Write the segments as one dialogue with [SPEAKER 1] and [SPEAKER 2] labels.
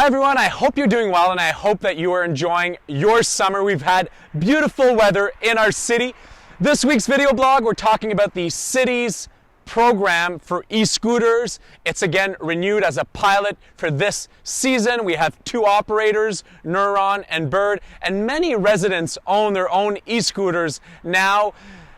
[SPEAKER 1] everyone, I hope you're doing well and I hope that you are enjoying your summer. We've had beautiful weather in our city. This week's video blog, we're talking about the city's program for e-scooters. It's again renewed as a pilot for this season. We have two operators, Neuron and Bird, and many residents own their own e-scooters now.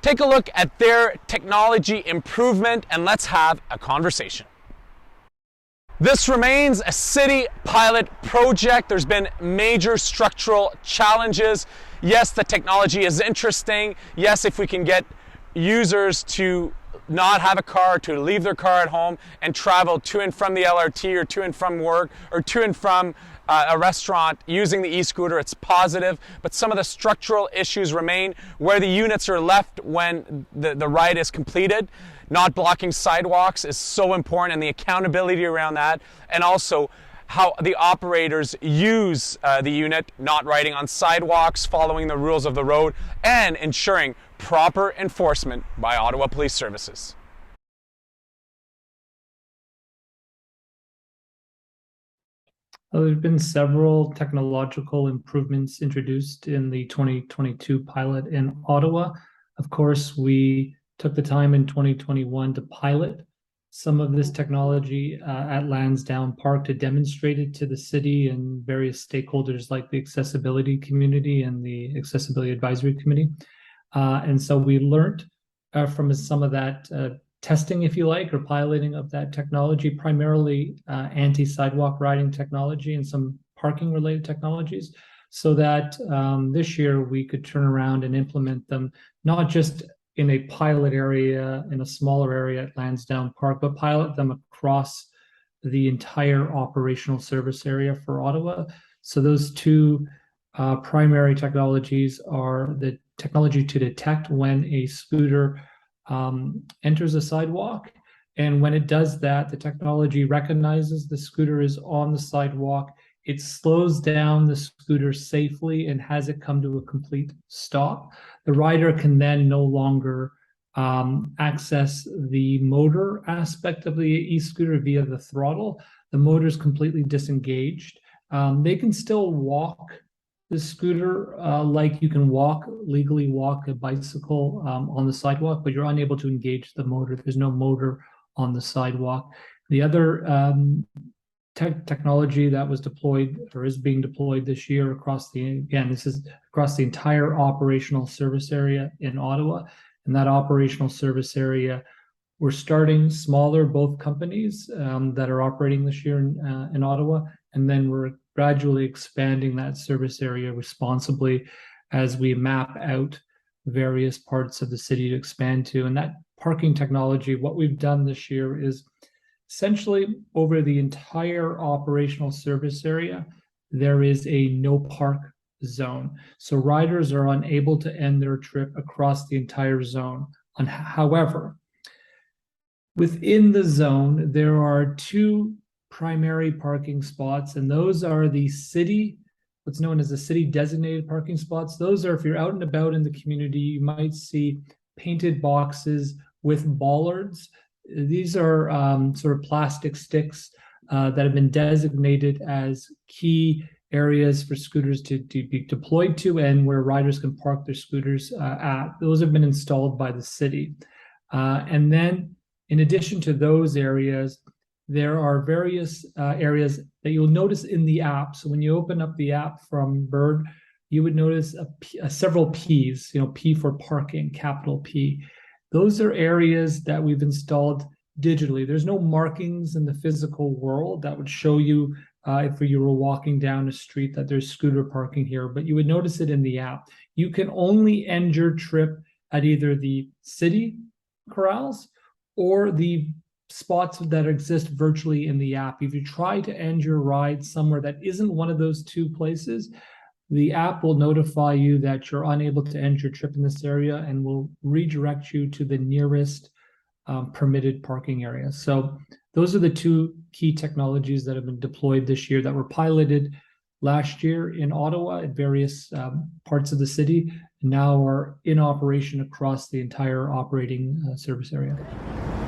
[SPEAKER 1] Take a look at their technology improvement and let's have a conversation. This remains a city pilot project. There's been major structural challenges. Yes, the technology is interesting. Yes, if we can get users to not have a car, to leave their car at home and travel to and from the LRT or to and from work or to and from a restaurant using the e-scooter, it's positive, but some of the structural issues remain. Where the units are left when the ride is completed, not blocking sidewalks is so important, and the accountability around that, and also how the operators use the unit, not riding on sidewalks, following the rules of the road, and ensuring proper enforcement by Ottawa Police Services.
[SPEAKER 2] Well, there have been several technological improvements introduced in the 2022 pilot in Ottawa. Of course, we took the time in 2021 to pilot some of this technology at Lansdowne Park to demonstrate it to the city and various stakeholders like the accessibility community and the accessibility advisory committee. And so we learned from some of that testing, if you like, or piloting of that technology, primarily anti-sidewalk riding technology and some parking related technologies, so that this year we could turn around and implement them, not just in a pilot area, in a smaller area at Lansdowne Park, but pilot them across the entire operational service area for Ottawa. So those two primary technologies are the technology to detect when a scooter enters a sidewalk. And when it does that, the technology recognizes the scooter is on the sidewalk. It slows down the scooter safely and has it come to a complete stop. The rider can then no longer access the motor aspect of the e-scooter via the throttle. The motor is completely disengaged. They can still walk the scooter like you can legally walk a bicycle on the sidewalk, but you're unable to engage the motor. There's no motor on the sidewalk. The other technology that was deployed or is being deployed this year this is across the entire operational service area in Ottawa. And that operational service area, we're starting smaller, both companies that are operating this year in Ottawa, and then we're gradually expanding that service area responsibly as we map out various parts of the city to expand to. And that parking technology, what we've done this year is essentially over the entire operational service area, there is a no park zone. So riders are unable to end their trip across the entire zone. However, within the zone, there are two primary parking spots, and those are the city, what's known as the city designated parking spots. Those are, if you're out and about in the community, you might see painted boxes with bollards. These are sort of plastic sticks that have been designated as key areas for scooters to be deployed to, and where riders can park their scooters at. Those have been installed by the city. And then in addition to those areas, there are various areas that you'll notice in the app. So when you open up the app from Bird, you would notice several P's, P for parking, capital P. Those are areas that we've installed digitally. There's no markings in the physical world that would show you if you were walking down a street that there's scooter parking here, but you would notice it in the app. You can only end your trip at either the city corrals or the spots that exist virtually in the app. If you try to end your ride somewhere that isn't one of those two places, the app will notify you that you're unable to end your trip in this area and will redirect you to the nearest permitted parking area. So those are the two key technologies that have been deployed this year that were piloted last year in Ottawa at various parts of the city, and now are in operation across the entire operating service area.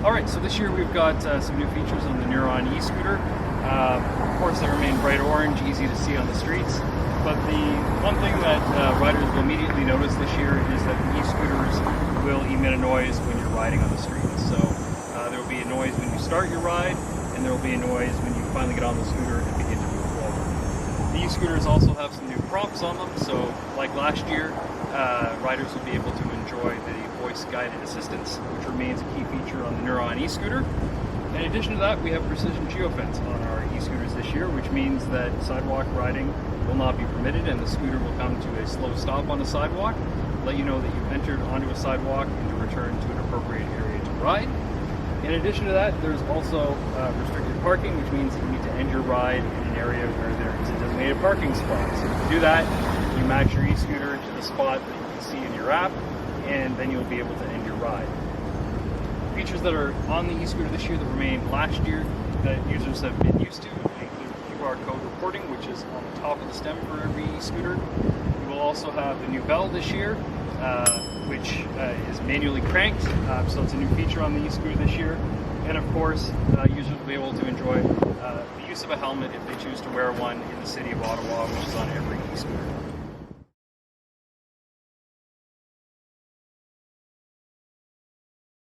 [SPEAKER 3] All right, so this year we've got some new features on the Neuron e-scooter. Of course, they remain bright orange, easy to see on the streets. But the one thing that riders will immediately notice this year is that the e-scooters will emit a noise when you're riding on the streets. So there will be a noise when you start your ride, and there will be a noise when you finally get on the scooter and begin to move forward. The e-scooters also have some new prompts on them, so like last year, riders will be able to enjoy the voice-guided assistance, which remains a key feature on the Neuron e-scooter. In addition to that, we have precision geofence on our e-scooters this year, which means that sidewalk riding will not be permitted, and the scooter will come to a slow stop on the sidewalk, let you know that you've entered onto a sidewalk and to return to an appropriate area to ride. In addition to that, there's also restricted parking, which means that you need to end your ride in an area where there is a designated parking spot. So if you do that, you match your e-scooter to the spot that you can see in your app, and then you'll be able to end your ride. Features that are on the e-scooter this year that remained last year that users have been used to include QR code reporting, which is on the top of the stem for every e-scooter. We will also have the new bell this year, which is manually cranked, so it's a new feature on the e-scooter this year. And of course, users will be able to enjoy the use of a helmet if they choose to wear one in the city of Ottawa, which is on every e-scooter.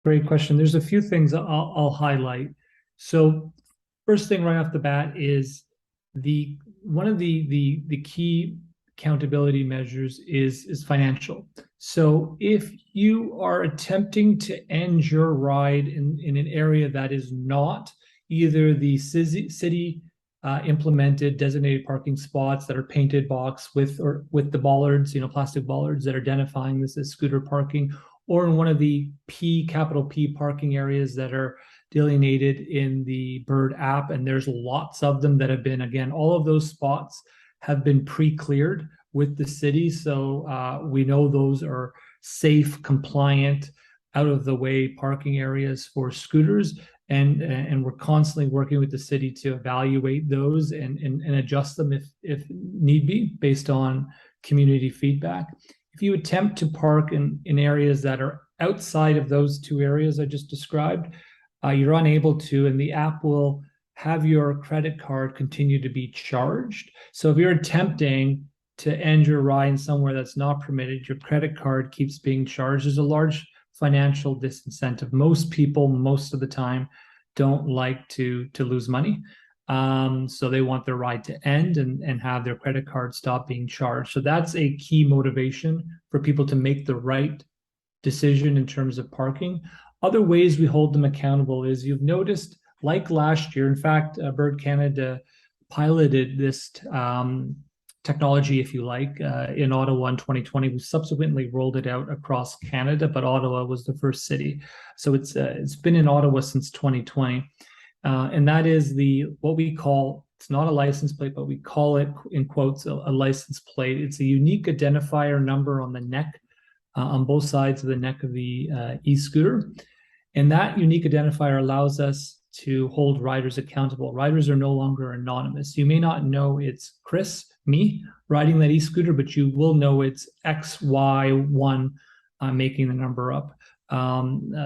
[SPEAKER 2] Great question. There's a few things I'll highlight. So first thing right off the bat is one of the key accountability measures is financial. So if you are attempting to end your ride in an area that is not either the city implemented designated parking spots that are painted box with the bollards, plastic bollards that are identifying this as scooter parking, or in one of the capital P parking areas that are delineated in the Bird app, and there's lots of them that have been, again, all of those spots have been pre-cleared with the city, so we know those are safe, compliant, out of the way parking areas for scooters, and we're constantly working with the city to evaluate those and adjust them if need be based on community feedback. If you attempt to park in areas that are outside of those two areas I just described, you're unable to, and the app will have your credit card continue to be charged. So if you're attempting to end your ride somewhere that's not permitted, your credit card keeps being charged. There's a large financial disincentive. Most people, most of the time, don't like to lose money. So they want their ride to end and have their credit card stop being charged. So that's a key motivation for people to make the right decision in terms of parking. Other ways we hold them accountable is, you've noticed, like last year, in fact, Bird Canada piloted this technology, if you like, in Ottawa in 2020. We subsequently rolled it out across Canada, but Ottawa was the first city. So it's been in Ottawa since 2020. And that is what we call, it's not a license plate, but we call it, in quotes, a license plate. It's a unique identifier number on the neck, on both sides of the neck of the e-scooter. And that unique identifier allows us to hold riders accountable. Riders are no longer anonymous. You may not know it's Chris, me, riding that e-scooter, but you will know it's XY1 making the number up.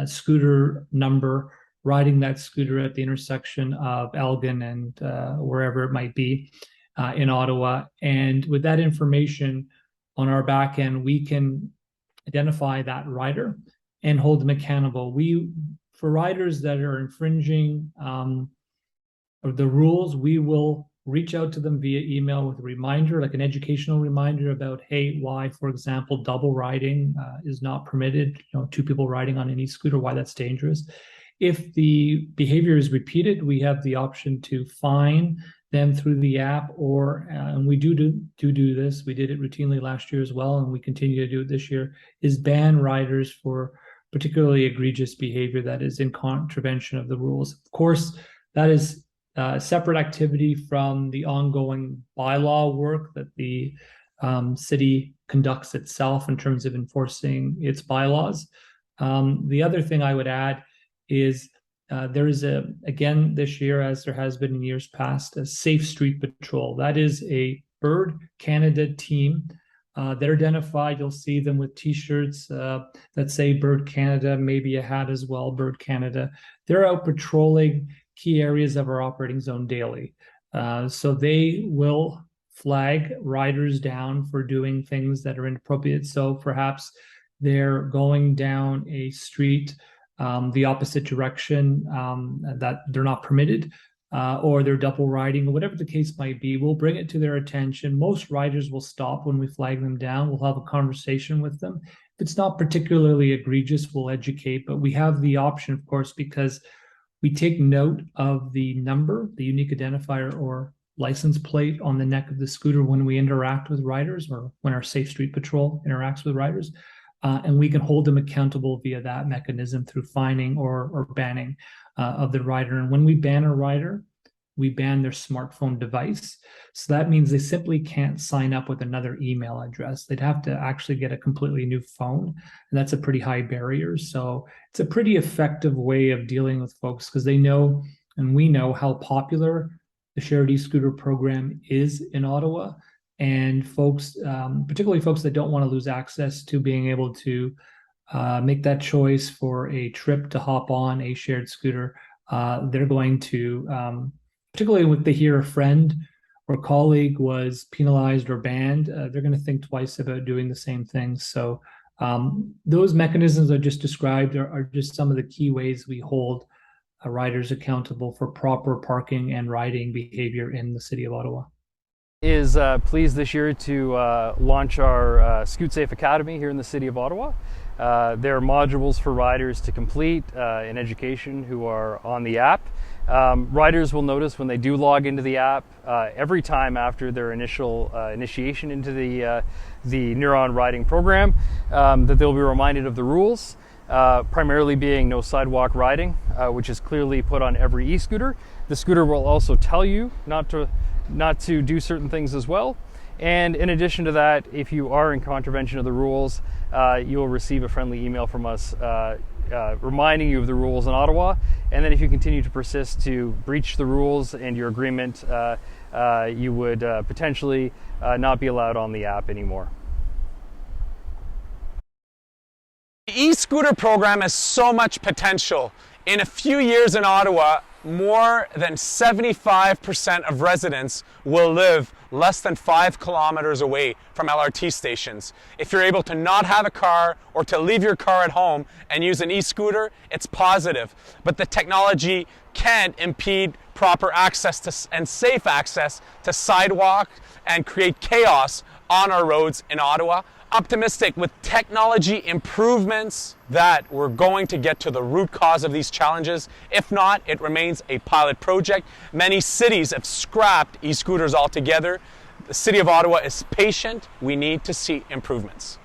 [SPEAKER 2] Scooter number, riding that scooter at the intersection of Elgin and wherever it might be in Ottawa. And with that information on our back end, we can identify that rider and hold them accountable. For riders that are infringing the rules, we will reach out to them via email with a reminder, like an educational reminder about, hey, why, for example, double riding is not permitted, two people riding on an e-scooter, why that's dangerous. If the behavior is repeated, we have the option to fine them through the app, or and we do this. We did it routinely last year as well, and we continue to do it this year, is ban riders for particularly egregious behavior that is in contravention of the rules. Of course, that is separate activity from the ongoing bylaw work that the city conducts itself in terms of enforcing its bylaws. The other thing I would add is there is again this year, as there has been in years past, a Safe Street Patrol. That is a Bird Canada team. They're identified. You'll see them with T-shirts that say Bird Canada, maybe a hat as well, Bird Canada. They're out patrolling key areas of our operating zone daily. So they will flag riders down for doing things that are inappropriate. So perhaps they're going down a street the opposite direction that they're not permitted, or they're double riding, or whatever the case might be. We'll bring it to their attention. Most riders will stop when we flag them down. We'll have a conversation with them. If it's not particularly egregious, we'll educate, but we have the option, of course, because we take note of the number, the unique identifier or license plate on the neck of the scooter when we interact with riders, or when our Safe Street Patrol interacts with riders. And we can hold them accountable via that mechanism through fining or banning of the rider. And when we ban a rider, we ban their smartphone device. So that means they simply can't sign up with another email address. They'd have to actually get a completely new phone, and that's a pretty high barrier. So it's a pretty effective way of dealing with folks, because they know, and we know, how popular the shared e-scooter program is in Ottawa. And folks, particularly folks that don't want to lose access to being able to make that choice for a trip to hop on a shared scooter, they're going to, particularly if they hear a friend or colleague was penalized or banned, they're going to think twice about doing the same thing. So those mechanisms I just described are just some of the key ways we hold riders accountable for proper parking and riding behavior in the city of Ottawa.
[SPEAKER 3] Is pleased this year to launch our Scoot Safe Academy here in the city of Ottawa. There are modules for riders to complete in education who are on the app. Riders will notice when they do log into the app, every time after their initial initiation into the Neuron riding program, that they'll be reminded of the rules, primarily being no sidewalk riding, which is clearly put on every e-scooter. The scooter will also tell you not to do certain things as well. And in addition to that, if you are in contravention of the rules, you will receive a friendly email from us reminding you of the rules in Ottawa. And then if you continue to persist to breach the rules and your agreement, you would potentially not be allowed on the app anymore.
[SPEAKER 1] The e-scooter program has so much potential. In a few years in Ottawa, more than 75% of residents will live less than 5 kilometers away from LRT stations. If you're able to not have a car or to leave your car at home and use an e-scooter, it's positive. But the technology can't impede proper access to and safe access to sidewalk and create chaos on our roads in Ottawa. Optimistic with technology improvements that we're going to get to the root cause of these challenges. If not, it remains a pilot project. Many cities have scrapped e-scooters altogether. The City of Ottawa is patient. We need to see improvements.